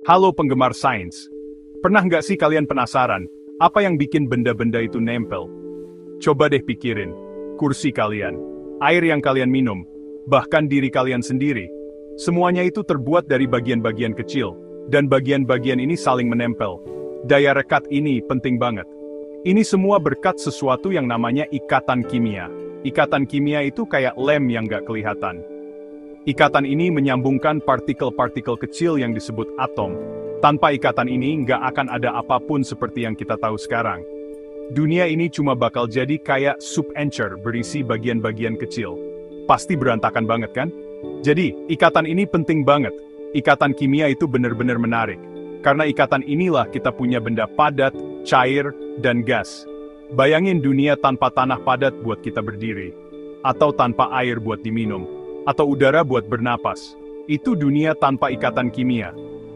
Halo penggemar sains. Pernah nggak sih kalian penasaran, apa yang bikin benda-benda itu nempel? Coba deh pikirin. Kursi kalian, air yang kalian minum, bahkan diri kalian sendiri. Semuanya itu terbuat dari bagian-bagian kecil, dan bagian-bagian ini saling menempel. Daya rekat ini penting banget. Ini semua berkat sesuatu yang namanya ikatan kimia. Ikatan kimia itu kayak lem yang nggak kelihatan. Ikatan ini menyambungkan partikel-partikel kecil yang disebut atom. Tanpa ikatan ini nggak akan ada apapun seperti yang kita tahu sekarang. Dunia ini cuma bakal jadi kayak soup encer berisi bagian-bagian kecil. Pasti berantakan banget kan? Jadi, ikatan ini penting banget. Ikatan kimia itu benar-benar menarik. Karena ikatan inilah kita punya benda padat, cair, dan gas. Bayangin dunia tanpa tanah padat buat kita berdiri. Atau tanpa air buat diminum. Atau udara buat bernapas. Itu dunia tanpa ikatan kimia.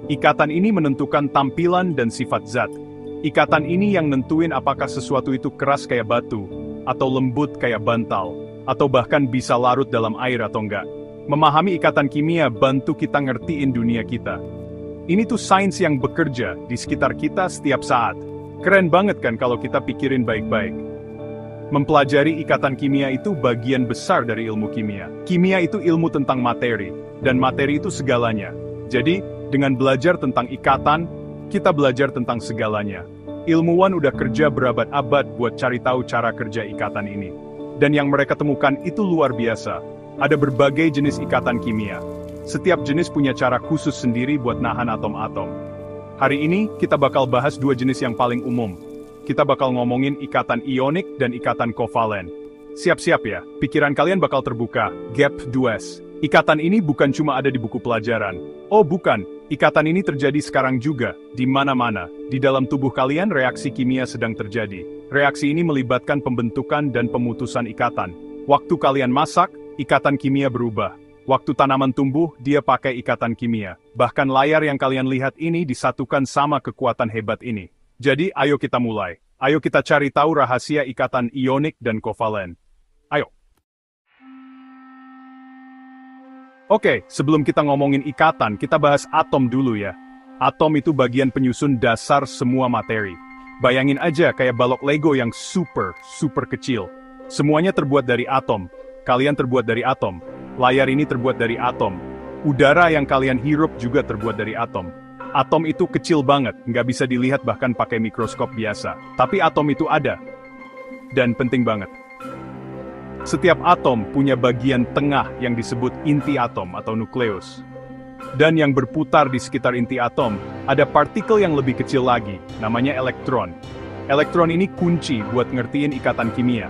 Ikatan ini menentukan tampilan dan sifat zat. Ikatan ini yang nentuin apakah sesuatu itu keras kayak batu, atau lembut kayak bantal, atau bahkan bisa larut dalam air atau enggak. Memahami ikatan kimia bantu kita ngertiin dunia kita. Ini tuh sains yang bekerja di sekitar kita setiap saat. Keren banget kan kalau kita pikirin baik-baik. Mempelajari ikatan kimia itu bagian besar dari ilmu kimia. Kimia itu ilmu tentang materi, dan materi itu segalanya. Jadi, dengan belajar tentang ikatan, kita belajar tentang segalanya. Ilmuwan udah kerja berabad-abad buat cari tahu cara kerja ikatan ini. Dan yang mereka temukan itu luar biasa. Ada berbagai jenis ikatan kimia. Setiap jenis punya cara khusus sendiri buat nahan atom-atom. Hari ini, kita bakal bahas dua jenis yang paling umum. Kita bakal ngomongin ikatan ionik dan ikatan kovalen. Siap-siap ya, pikiran kalian bakal terbuka. Gap 2S. Ikatan ini bukan cuma ada di buku pelajaran. Oh bukan, ikatan ini terjadi sekarang juga, di mana-mana. Di dalam tubuh kalian reaksi kimia sedang terjadi. Reaksi ini melibatkan pembentukan dan pemutusan ikatan. Waktu kalian masak, ikatan kimia berubah. Waktu tanaman tumbuh, dia pakai ikatan kimia. Bahkan layar yang kalian lihat ini disatukan sama kekuatan hebat ini. Jadi, ayo kita mulai. Ayo kita cari tahu rahasia ikatan ionik dan kovalen. Ayo. Oke, sebelum kita ngomongin ikatan, kita bahas atom dulu ya. Atom itu bagian penyusun dasar semua materi. Bayangin aja kayak balok Lego yang super kecil. Semuanya terbuat dari atom. Kalian terbuat dari atom. Layar ini terbuat dari atom. Udara yang kalian hirup juga terbuat dari atom. Atom itu kecil banget, nggak bisa dilihat bahkan pakai mikroskop biasa. Tapi atom itu ada. Dan penting banget. Setiap atom punya bagian tengah yang disebut inti atom atau nukleus. Dan yang berputar di sekitar inti atom, ada partikel yang lebih kecil lagi, namanya elektron. Elektron ini kunci buat ngertiin ikatan kimia.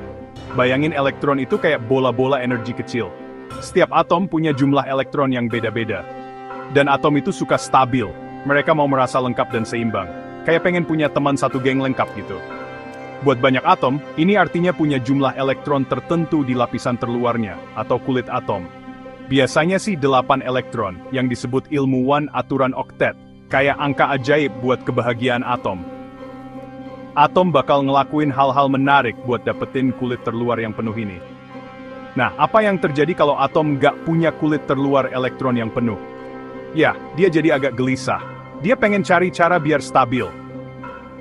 Bayangin elektron itu kayak bola-bola energi kecil. Setiap atom punya jumlah elektron yang beda-beda. Dan atom itu suka stabil. Mereka mau merasa lengkap dan seimbang. Kayak pengen punya teman satu geng lengkap gitu. Buat banyak atom, ini artinya punya jumlah elektron tertentu di lapisan terluarnya, atau kulit atom. Biasanya sih 8 elektron, yang disebut ilmuwan aturan oktet. Kayak angka ajaib buat kebahagiaan atom. Atom bakal ngelakuin hal-hal menarik buat dapetin kulit terluar yang penuh ini. Nah, apa yang terjadi kalau atom nggak punya kulit terluar elektron yang penuh? Ya, dia jadi agak gelisah. Dia pengen cari cara biar stabil.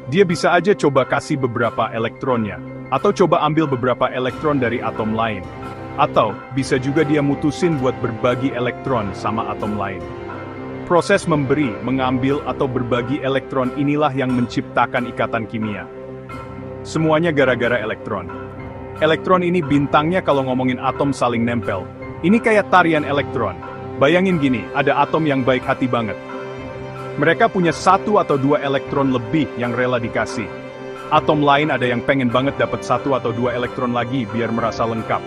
Dia bisa aja coba kasih beberapa elektronnya, atau coba ambil beberapa elektron dari atom lain. Atau, bisa juga dia mutusin buat berbagi elektron sama atom lain. Proses memberi, mengambil, atau berbagi elektron inilah yang menciptakan ikatan kimia. Semuanya gara-gara elektron. Elektron ini bintangnya kalau ngomongin atom saling nempel. Ini kayak tarian elektron. Bayangin gini, ada atom yang baik hati banget. Mereka punya 1 atau 2 elektron lebih yang rela dikasih. Atom lain ada yang pengen banget dapat 1 atau 2 elektron lagi biar merasa lengkap.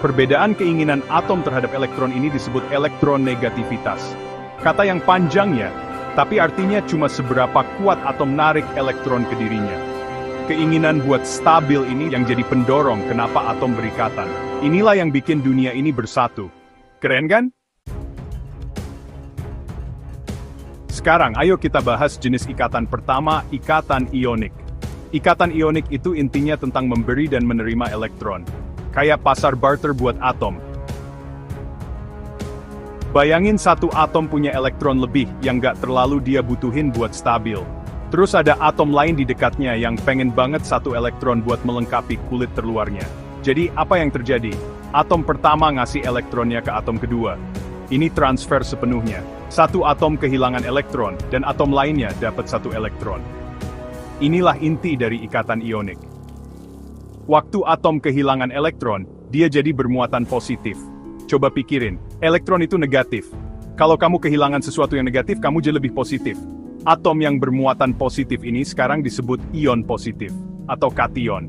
Perbedaan keinginan atom terhadap elektron ini disebut elektronegativitas. Kata yang panjang ya, tapi artinya cuma seberapa kuat atom narik elektron ke dirinya. Keinginan buat stabil ini yang jadi pendorong kenapa atom berikatan. Inilah yang bikin dunia ini bersatu. Keren kan? Sekarang ayo kita bahas jenis ikatan pertama, ikatan ionik. Ikatan ionik itu intinya tentang memberi dan menerima elektron. Kayak pasar barter buat atom. Bayangin satu atom punya elektron lebih yang nggak terlalu dia butuhin buat stabil. Terus ada atom lain di dekatnya yang pengen banget satu elektron buat melengkapi kulit terluarnya. Jadi apa yang terjadi? Atom pertama ngasih elektronnya ke atom kedua. Ini transfer sepenuhnya. Satu atom kehilangan elektron, dan atom lainnya dapat satu elektron. Inilah inti dari ikatan ionik. Waktu atom kehilangan elektron, dia jadi bermuatan positif. Coba pikirin, elektron itu negatif. Kalau kamu kehilangan sesuatu yang negatif, kamu jadi lebih positif. Atom yang bermuatan positif ini sekarang disebut ion positif, atau kation.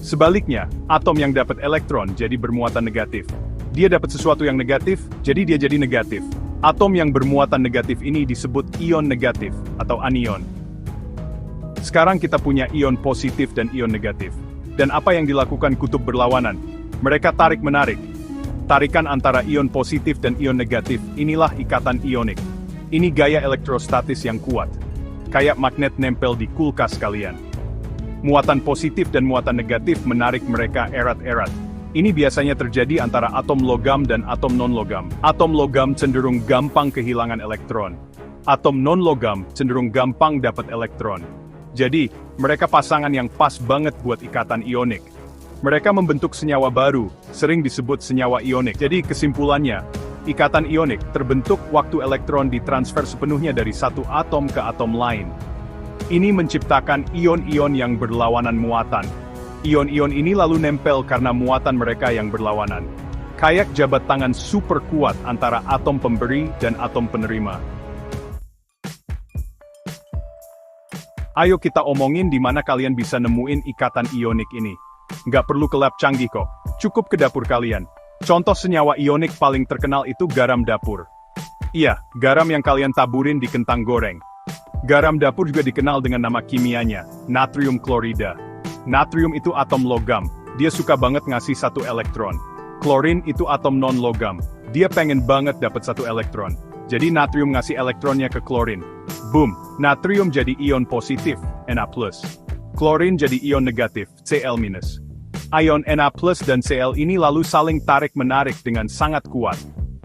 Sebaliknya, atom yang dapat elektron jadi bermuatan negatif. Dia dapat sesuatu yang negatif, jadi dia jadi negatif. Atom yang bermuatan negatif ini disebut ion negatif, atau anion. Sekarang kita punya ion positif dan ion negatif. Dan apa yang dilakukan kutub berlawanan? Mereka tarik-menarik. Tarikan antara ion positif dan ion negatif, inilah ikatan ionik. Ini gaya elektrostatis yang kuat. Kayak magnet nempel di kulkas kalian. Muatan positif dan muatan negatif menarik mereka erat-erat. Ini biasanya terjadi antara atom logam dan atom non-logam. Atom logam cenderung gampang kehilangan elektron. Atom non-logam cenderung gampang dapat elektron. Jadi, mereka pasangan yang pas banget buat ikatan ionik. Mereka membentuk senyawa baru, sering disebut senyawa ionik. Jadi kesimpulannya, ikatan ionik terbentuk waktu elektron ditransfer sepenuhnya dari satu atom ke atom lain. Ini menciptakan ion-ion yang berlawanan muatan. Ion-ion ini lalu nempel karena muatan mereka yang berlawanan. Kayak jabat tangan super kuat antara atom pemberi dan atom penerima. Ayo kita omongin di mana kalian bisa nemuin ikatan ionik ini. Nggak perlu ke lab canggih kok, cukup ke dapur kalian. Contoh senyawa ionik paling terkenal itu garam dapur. Iya, garam yang kalian taburin di kentang goreng. Garam dapur juga dikenal dengan nama kimianya, natrium klorida. Natrium itu atom logam, dia suka banget ngasih satu elektron. Klorin itu atom non-logam, dia pengen banget dapat satu elektron. Jadi natrium ngasih elektronnya ke klorin. Boom, natrium jadi ion positif, Na+. Klorin jadi ion negatif, Cl-. Ion Na+ dan Cl ini lalu saling tarik-menarik dengan sangat kuat.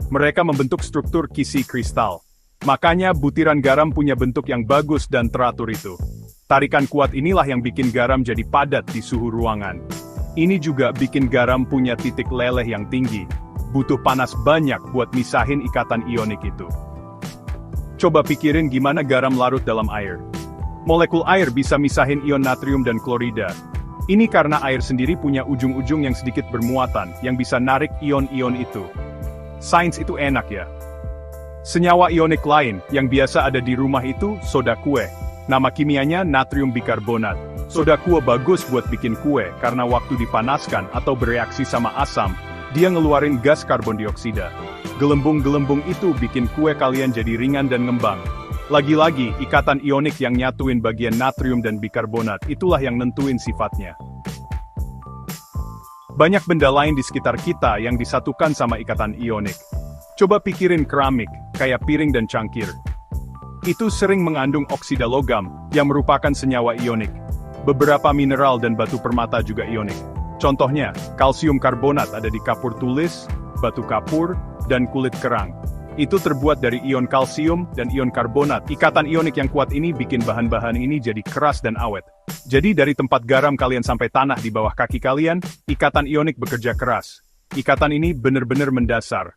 Mereka membentuk struktur kisi kristal. Makanya butiran garam punya bentuk yang bagus dan teratur itu. Tarikan kuat inilah yang bikin garam jadi padat di suhu ruangan. Ini juga bikin garam punya titik leleh yang tinggi. Butuh panas banyak buat misahin ikatan ionik itu. Coba pikirin gimana garam larut dalam air. Molekul air bisa misahin ion natrium dan klorida. Ini karena air sendiri punya ujung-ujung yang sedikit bermuatan, yang bisa narik ion-ion itu. Sains itu enak ya. Senyawa ionik lain, yang biasa ada di rumah itu, soda kue. Nama kimianya natrium bikarbonat. Soda kue bagus buat bikin kue, karena waktu dipanaskan atau bereaksi sama asam, dia ngeluarin gas karbon dioksida. Gelembung-gelembung itu bikin kue kalian jadi ringan dan ngembang. Lagi-lagi, ikatan ionik yang nyatuin bagian natrium dan bikarbonat, itulah yang nentuin sifatnya. Banyak benda lain di sekitar kita yang disatukan sama ikatan ionik. Coba pikirin keramik, kayak piring dan cangkir. Itu sering mengandung oksida logam, yang merupakan senyawa ionik. Beberapa mineral dan batu permata juga ionik. Contohnya, kalsium karbonat ada di kapur tulis, batu kapur, dan kulit kerang. Itu terbuat dari ion kalsium dan ion karbonat. Ikatan ionik yang kuat ini bikin bahan-bahan ini jadi keras dan awet. Jadi dari tempat garam kalian sampai tanah di bawah kaki kalian, ikatan ionik bekerja keras. Ikatan ini benar-benar mendasar.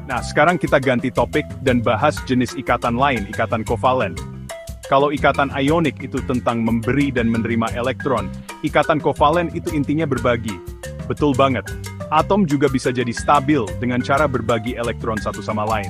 Nah, sekarang kita ganti topik dan bahas jenis ikatan lain, ikatan kovalen. Kalau ikatan ionik itu tentang memberi dan menerima elektron, ikatan kovalen itu intinya berbagi. Betul banget. Atom juga bisa jadi stabil dengan cara berbagi elektron satu sama lain.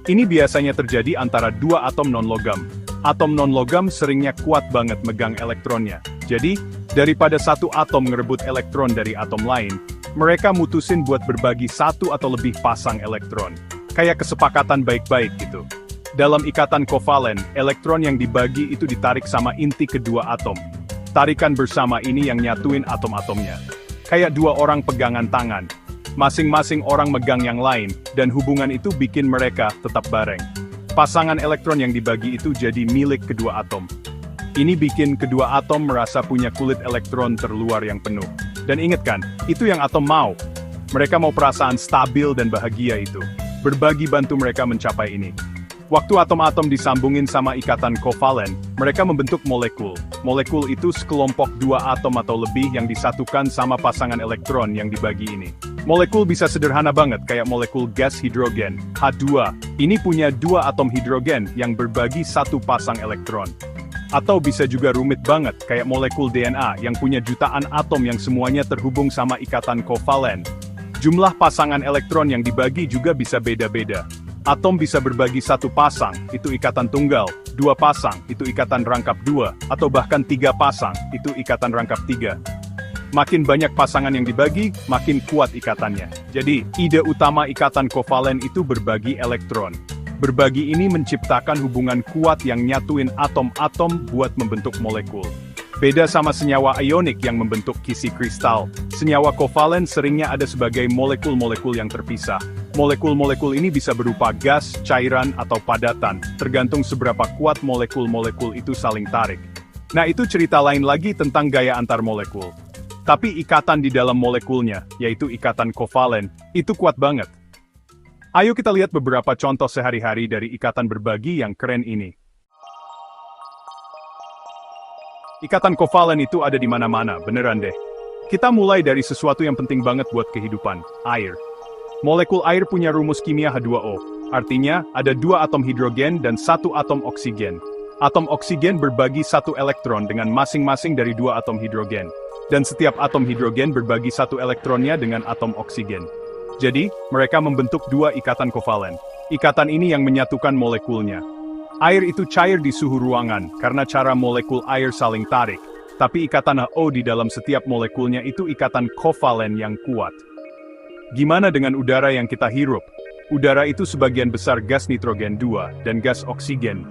Ini biasanya terjadi antara dua atom non-logam. Atom non-logam seringnya kuat banget megang elektronnya. Jadi, daripada satu atom ngerebut elektron dari atom lain, mereka mutusin buat berbagi satu atau lebih pasang elektron. Kayak kesepakatan baik-baik gitu. Dalam ikatan kovalen, elektron yang dibagi itu ditarik sama inti kedua atom. Tarikan bersama ini yang nyatuin atom-atomnya. Kayak dua orang pegangan tangan. Masing-masing orang megang yang lain, dan hubungan itu bikin mereka tetap bareng. Pasangan elektron yang dibagi itu jadi milik kedua atom. Ini bikin kedua atom merasa punya kulit elektron terluar yang penuh. Dan ingat kan, itu yang atom mau. Mereka mau perasaan stabil dan bahagia itu. Berbagi bantu mereka mencapai ini. Waktu atom-atom disambungin sama ikatan kovalen, mereka membentuk molekul. Molekul itu sekelompok dua atom atau lebih yang disatukan sama pasangan elektron yang dibagi ini. Molekul bisa sederhana banget kayak molekul gas hidrogen, H2. Ini punya dua atom hidrogen yang berbagi satu pasang elektron. Atau bisa juga rumit banget kayak molekul DNA yang punya jutaan atom yang semuanya terhubung sama ikatan kovalen. Jumlah pasangan elektron yang dibagi juga bisa beda-beda. Atom bisa berbagi satu pasang, itu ikatan tunggal, dua pasang, itu ikatan rangkap dua, atau bahkan tiga pasang, itu ikatan rangkap tiga. Makin banyak pasangan yang dibagi, makin kuat ikatannya. Jadi, ide utama ikatan kovalen itu berbagi elektron. Berbagi ini menciptakan hubungan kuat yang nyatuin atom-atom buat membentuk molekul. Beda sama senyawa ionik yang membentuk kisi kristal, senyawa kovalen seringnya ada sebagai molekul-molekul yang terpisah. Molekul-molekul ini bisa berupa gas, cairan, atau padatan, tergantung seberapa kuat molekul-molekul itu saling tarik. Nah, itu cerita lain lagi tentang gaya antar molekul. Tapi ikatan di dalam molekulnya, yaitu ikatan kovalen, itu kuat banget. Ayo kita lihat beberapa contoh sehari-hari dari ikatan berbagi yang keren ini. Ikatan kovalen itu ada di mana-mana, beneran deh. Kita mulai dari sesuatu yang penting banget buat kehidupan, air. Molekul air punya rumus kimia H2O, artinya ada dua atom hidrogen dan satu atom oksigen. Atom oksigen berbagi satu elektron dengan masing-masing dari dua atom hidrogen. Dan setiap atom hidrogen berbagi satu elektronnya dengan atom oksigen. Jadi, mereka membentuk dua ikatan kovalen. Ikatan ini yang menyatukan molekulnya. Air itu cair di suhu ruangan, karena cara molekul air saling tarik. Tapi ikatan HO di dalam setiap molekulnya itu ikatan kovalen yang kuat. Gimana dengan udara yang kita hirup? Udara itu sebagian besar gas nitrogen 2 dan gas oksigen.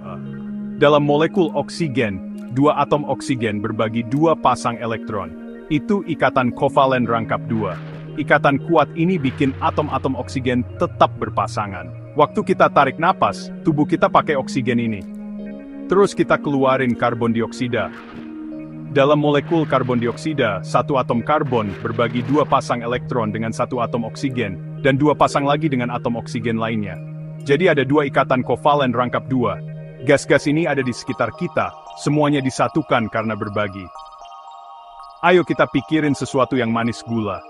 Dalam molekul oksigen, dua atom oksigen berbagi dua pasang elektron. Itu ikatan kovalen rangkap 2. Ikatan kuat ini bikin atom-atom oksigen tetap berpasangan. Waktu kita tarik napas, tubuh kita pakai oksigen ini. Terus kita keluarin karbon dioksida. Dalam molekul karbon dioksida, satu atom karbon berbagi dua pasang elektron dengan satu atom oksigen, dan dua pasang lagi dengan atom oksigen lainnya. Jadi ada dua ikatan kovalen rangkap 2. Gas-gas ini ada di sekitar kita, semuanya disatukan karena berbagi. Ayo kita pikirin sesuatu yang manis gula.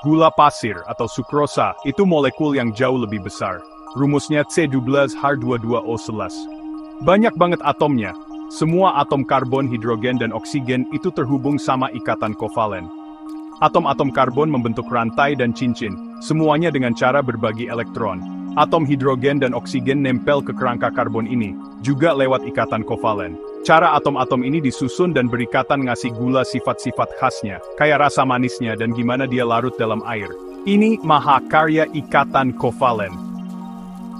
Gula pasir atau sukrosa itu molekul yang jauh lebih besar. Rumusnya C12H22O11. Banyak banget atomnya. Semua atom karbon, hidrogen, dan oksigen itu terhubung sama ikatan kovalen. Atom-atom karbon membentuk rantai dan cincin, semuanya dengan cara berbagi elektron. Atom hidrogen dan oksigen nempel ke kerangka karbon ini, juga lewat ikatan kovalen. Cara atom-atom ini disusun dan berikatan ngasih gula sifat-sifat khasnya, kayak rasa manisnya dan gimana dia larut dalam air. Ini mahakarya ikatan kovalen.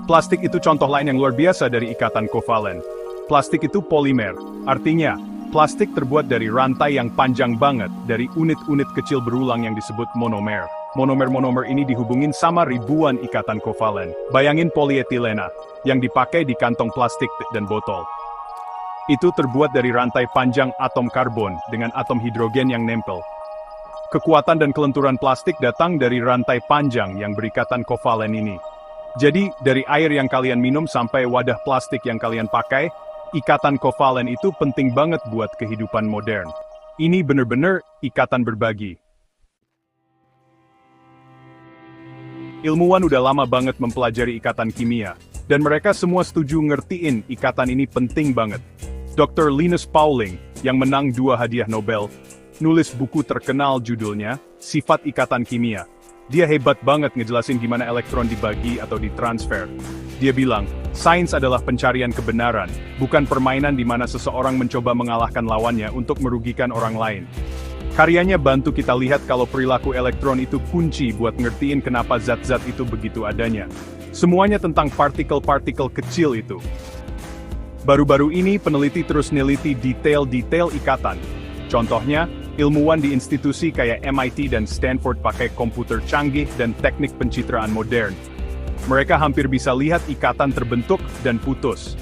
Plastik itu contoh lain yang luar biasa dari ikatan kovalen. Plastik itu polimer, artinya, plastik terbuat dari rantai yang panjang banget, dari unit-unit kecil berulang yang disebut monomer. Monomer-monomer ini dihubungin sama ribuan ikatan kovalen. Bayangin polietilena, yang dipakai di kantong plastik dan botol. Itu terbuat dari rantai panjang atom karbon dengan atom hidrogen yang nempel. Kekuatan dan kelenturan plastik datang dari rantai panjang yang berikatan kovalen ini. Jadi, dari air yang kalian minum sampai wadah plastik yang kalian pakai, ikatan kovalen itu penting banget buat kehidupan modern. Ini bener-bener ikatan berbagi. Ilmuwan udah lama banget mempelajari ikatan kimia, dan mereka semua setuju ngertiin ikatan ini penting banget. Dr. Linus Pauling, yang menang 2 hadiah Nobel, nulis buku terkenal judulnya, Sifat Ikatan Kimia. Dia hebat banget ngejelasin gimana elektron dibagi atau ditransfer. Dia bilang, sains adalah pencarian kebenaran, bukan permainan di mana seseorang mencoba mengalahkan lawannya untuk merugikan orang lain. Karyanya bantu kita lihat kalau perilaku elektron itu kunci buat ngertiin kenapa zat-zat itu begitu adanya. Semuanya tentang partikel-partikel kecil itu. Baru-baru ini peneliti terus neliti detail-detail ikatan. Contohnya, ilmuwan di institusi kayak MIT dan Stanford pakai komputer canggih dan teknik pencitraan modern. Mereka hampir bisa lihat ikatan terbentuk dan putus.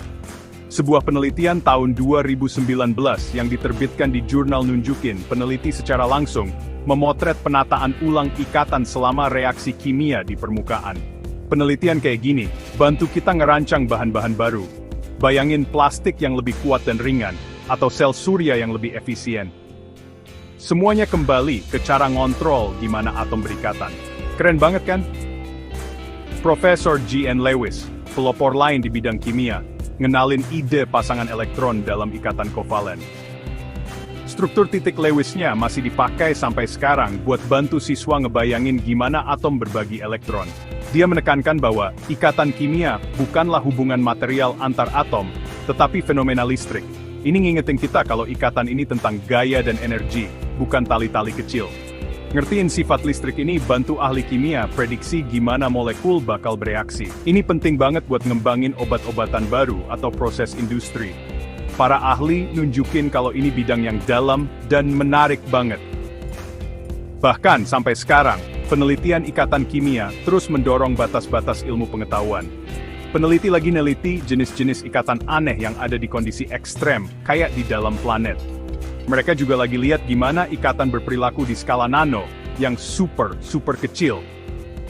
Sebuah penelitian tahun 2019 yang diterbitkan di jurnal nunjukin peneliti secara langsung memotret penataan ulang ikatan selama reaksi kimia di permukaan. Penelitian kayak gini, bantu kita ngerancang bahan-bahan baru. Bayangin plastik yang lebih kuat dan ringan, atau sel surya yang lebih efisien. Semuanya kembali ke cara ngontrol gimana atom berikatan. Keren banget kan? Profesor G.N. Lewis, pelopor lain di bidang kimia, ngenalin ide pasangan elektron dalam ikatan kovalen. Struktur titik Lewisnya masih dipakai sampai sekarang buat bantu siswa ngebayangin gimana atom berbagi elektron. Dia menekankan bahwa ikatan kimia bukanlah hubungan material antar atom, tetapi fenomena listrik. Ini ngingetin kita kalau ikatan ini tentang gaya dan energi, bukan tali-tali kecil. Ngertiin sifat listrik ini bantu ahli kimia prediksi gimana molekul bakal bereaksi. Ini penting banget buat ngembangin obat-obatan baru atau proses industri. Para ahli nunjukin kalau ini bidang yang dalam dan menarik banget. Bahkan sampai sekarang, penelitian ikatan kimia terus mendorong batas-batas ilmu pengetahuan. Peneliti lagi neliti jenis-jenis ikatan aneh yang ada di kondisi ekstrem, kayak di dalam planet. Mereka juga lagi lihat gimana ikatan berperilaku di skala nano, yang super kecil.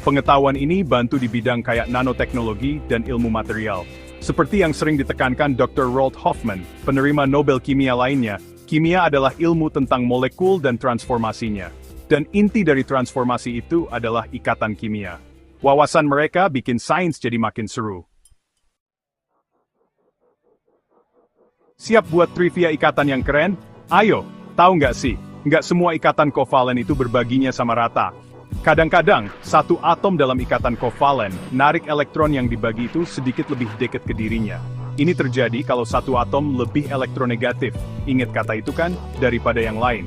Pengetahuan ini bantu di bidang kayak nanoteknologi dan ilmu material. Seperti yang sering ditekankan Dr. Roald Hoffmann, penerima Nobel Kimia lainnya, kimia adalah ilmu tentang molekul dan transformasinya. Dan inti dari transformasi itu adalah ikatan kimia. Wawasan mereka bikin sains jadi makin seru. Siap buat trivia ikatan yang keren? Ayo, tahu nggak sih, nggak semua ikatan kovalen itu berbaginya sama rata. Kadang-kadang, satu atom dalam ikatan kovalen, narik elektron yang dibagi itu sedikit lebih dekat ke dirinya. Ini terjadi kalau satu atom lebih elektronegatif, ingat kata itu kan, daripada yang lain.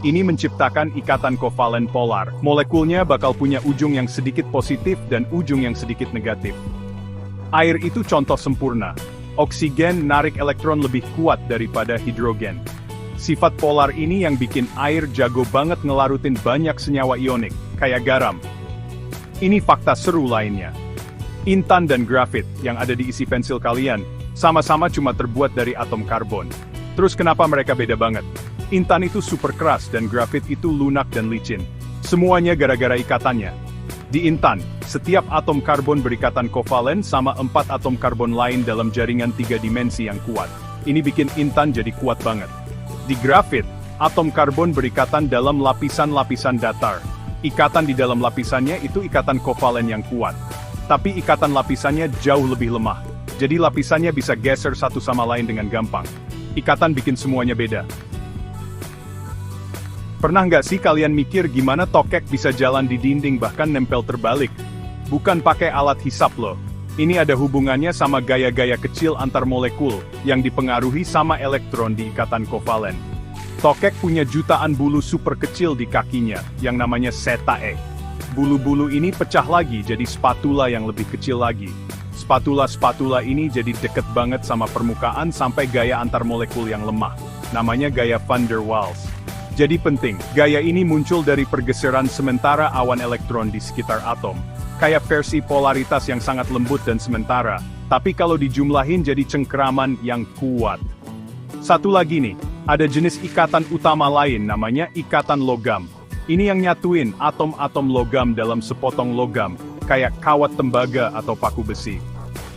Ini menciptakan ikatan kovalen polar. Molekulnya bakal punya ujung yang sedikit positif dan ujung yang sedikit negatif. Air itu contoh sempurna. Oksigen narik elektron lebih kuat daripada hidrogen. Sifat polar ini yang bikin air jago banget ngelarutin banyak senyawa ionik, kayak garam. Ini fakta seru lainnya. Intan dan grafit yang ada di isi pensil kalian, sama-sama cuma terbuat dari atom karbon. Terus kenapa mereka beda banget? Intan itu super keras dan grafit itu lunak dan licin. Semuanya gara-gara ikatannya. Di intan, setiap atom karbon berikatan kovalen sama 4 atom karbon lain dalam jaringan 3 dimensi yang kuat. Ini bikin intan jadi kuat banget. Di grafit, atom karbon berikatan dalam lapisan-lapisan datar. Ikatan di dalam lapisannya itu ikatan kovalen yang kuat. Tapi ikatan lapisannya jauh lebih lemah. Jadi lapisannya bisa geser satu sama lain dengan gampang. Ikatan bikin semuanya beda. Pernah nggak sih kalian mikir gimana tokek bisa jalan di dinding bahkan nempel terbalik? Bukan pakai alat hisap loh. Ini ada hubungannya sama gaya-gaya kecil antar molekul yang dipengaruhi sama elektron di ikatan kovalen. Tokek punya jutaan bulu super kecil di kakinya, yang namanya setae. Bulu-bulu ini pecah lagi jadi spatula yang lebih kecil lagi. Spatula-spatula ini jadi deket banget sama permukaan sampai gaya antar molekul yang lemah. Namanya gaya van der Waals. Jadi penting, gaya ini muncul dari pergeseran sementara awan elektron di sekitar atom. Kayak versi polaritas yang sangat lembut dan sementara, tapi kalau dijumlahin jadi cengkeraman yang kuat. Satu lagi nih, ada jenis ikatan utama lain namanya ikatan logam. Ini yang nyatuin atom-atom logam dalam sepotong logam, kayak kawat tembaga atau paku besi.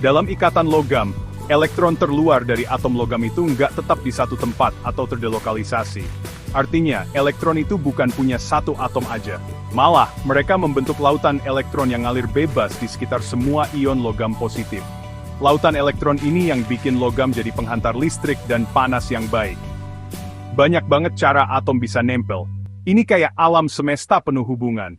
Dalam ikatan logam, elektron terluar dari atom logam itu nggak tetap di satu tempat atau terdelokalisasi. Artinya, elektron itu bukan punya satu atom aja. Malah, mereka membentuk lautan elektron yang ngalir bebas di sekitar semua ion logam positif. Lautan elektron ini yang bikin logam jadi penghantar listrik dan panas yang baik. Banyak banget cara atom bisa nempel. Ini kayak alam semesta penuh hubungan.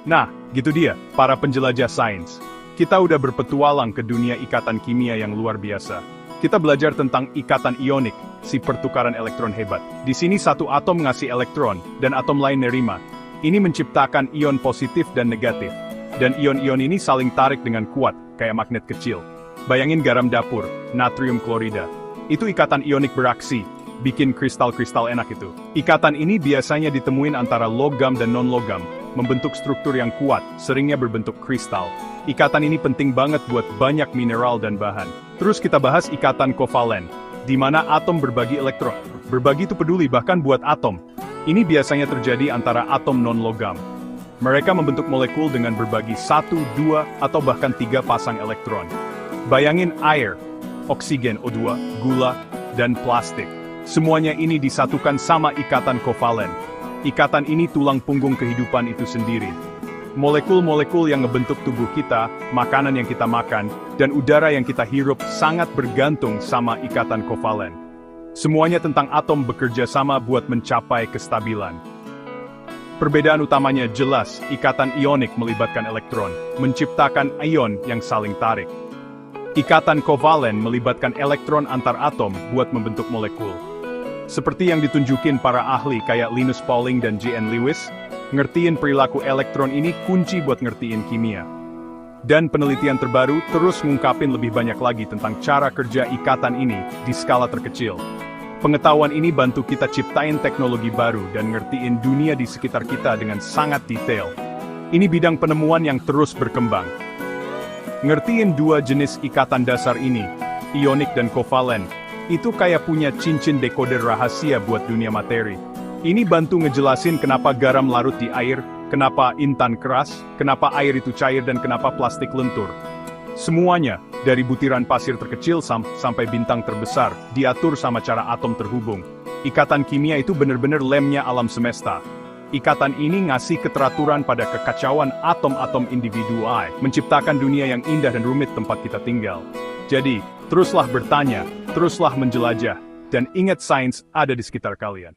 Nah, gitu dia, para penjelajah sains. Kita udah berpetualang ke dunia ikatan kimia yang luar biasa. Kita belajar tentang ikatan ionik, si pertukaran elektron hebat. Di sini satu atom ngasih elektron, dan atom lain nerima. Ini menciptakan ion positif dan negatif. Dan ion-ion ini saling tarik dengan kuat, kayak magnet kecil. Bayangin garam dapur, natrium klorida. Itu ikatan ionik beraksi, bikin kristal-kristal enak itu. Ikatan ini biasanya ditemuin antara logam dan non-logam, membentuk struktur yang kuat, seringnya berbentuk kristal. Ikatan ini penting banget buat banyak mineral dan bahan. Terus kita bahas ikatan kovalen. di mana atom berbagi elektron. Berbagi itu peduli bahkan buat atom. Ini biasanya terjadi antara atom non-logam. Mereka membentuk molekul dengan berbagi 1, 2, atau bahkan 3 pasang elektron. Bayangin air, oksigen O2, gula, dan plastik. Semuanya ini disatukan sama ikatan kovalen. Ikatan ini tulang punggung kehidupan itu sendiri. Molekul-molekul yang ngebentuk tubuh kita, makanan yang kita makan, dan udara yang kita hirup sangat bergantung sama ikatan kovalen. Semuanya tentang atom bekerja sama buat mencapai kestabilan. Perbedaan utamanya jelas, ikatan ionik melibatkan elektron, menciptakan ion yang saling tarik. Ikatan kovalen melibatkan elektron antar atom buat membentuk molekul. Seperti yang ditunjukin para ahli kayak Linus Pauling dan J.N. Lewis, ngertiin perilaku elektron ini kunci buat ngertiin kimia. Dan penelitian terbaru terus ngungkapin lebih banyak lagi tentang cara kerja ikatan ini di skala terkecil. Pengetahuan ini bantu kita ciptain teknologi baru dan ngertiin dunia di sekitar kita dengan sangat detail. Ini bidang penemuan yang terus berkembang. Ngertiin dua jenis ikatan dasar ini, ionik dan kovalen, itu kayak punya cincin dekoder rahasia buat dunia materi. Ini bantu ngejelasin kenapa garam larut di air, kenapa intan keras, kenapa air itu cair dan kenapa plastik lentur. Semuanya, dari butiran pasir terkecil sampai bintang terbesar, diatur sama cara atom terhubung. Ikatan kimia itu bener-bener lemnya alam semesta. Ikatan ini ngasih keteraturan pada kekacauan atom-atom individual, menciptakan dunia yang indah dan rumit tempat kita tinggal. Jadi, teruslah bertanya, teruslah menjelajah, dan ingat sains ada di sekitar kalian.